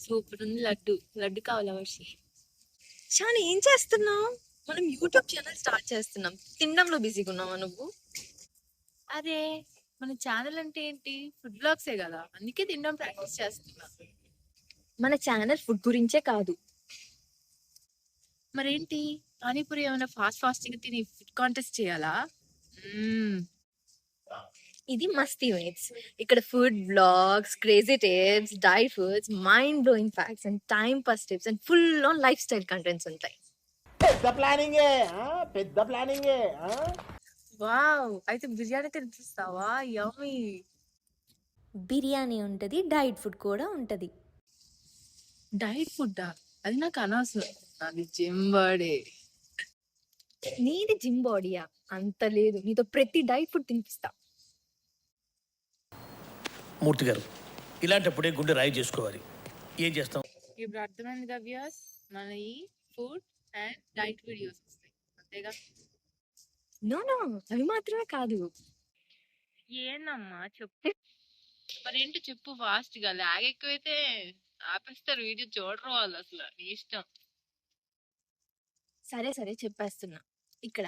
Super ఉంది లడ్డు. లడ్డు కావాలా వర్షి? షాని ఏం చేస్తున్నావు? మనం యూట్యూబ్ ఛానల్ స్టార్ట్ చేస్తున్నాం. తినడంలో బిజీగా ఉన్నావా నువ్వు? అరే మన ఛానల్ అంటే ఏంటి? ఫుడ్ బ్లాగ్సే కదా, అందుకే తినడం ప్రాక్టీస్ చేస్తున్నా. మన ఛానల్ ఫుడ్ గురించే కాదు. మరేంటి? పానీపూరి ఏమైనా ఫాస్టింగ్ తిని ఫుడ్ కాంటెస్ట్ చేయాలా? మ్మ్. ఇది మస్తీ మేట్స్. ఇక్కడ food blogs, crazy tips, diet foods, mind blowing facts and time pass tips and full on life style contents ఉంటాయి. పెద్ద ప్లానింగే పెద్ద ప్లానింగే. వావ్! అయితే బిర్యానీ తినిపిస్తావా? యమ్మీ. బిర్యానీ ఉంటుంది, డైట్ ఫుడ్ కూడా ఉంటుంది. డైట్ ఫుడ్డా? అది నాకు అనవసరం. అది జిమ్ బాడీ. నీది జిమ్ బాడీయా? అంత లేదు. నీతో ప్రతి డైట్ ఫుడ్ తినిపిస్తా. మూర్తి గారు, ఇలాంటప్పుడే గుండె రాయి చేసుకోవాలి. ఏం చేస్తాం? ఇప్పుడు అర్థమైంది కదా వ్యూయర్స్, మన ఈ ఫుడ్ అండ్ డైట్ వీడియోస్ వస్తాయి అంతేగా? నో నో, అవి మాత్రమే కాదు. ఏందమ్మా చెప్పు. మరేంటి చెప్పు ఫాస్ట్ గా. లాగ్ ఎక్కువైతే ఆపేస్తారు, వీడియో చూడరు వాళ్ళు. అసలు నీ ఇష్టం. సరే సరే చెప్పేస్తున్నా. ఇక్కడ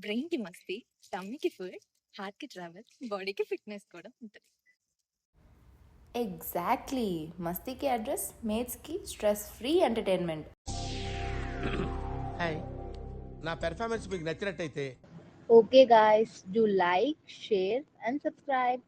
బ్రెయిన్ కి మస్తి, టమ్మీకి ఫుడ్, హార్ట్ కి ట్రావెల్, బాడీకి ఫిట్నెస్ కూడా ఉంటుంది. ఎగ్జాక్ట్లీ. మస్తీకి అడ్రస్, మేట్స్కి స్ట్రెస్ ఫ్రీ ఎంటర్టైన్మెంట్. హాయ్, నా పెర్ఫార్మెన్స్ మీకు నచ్చినట్టయితే Okay, guys, do like, share, and subscribe.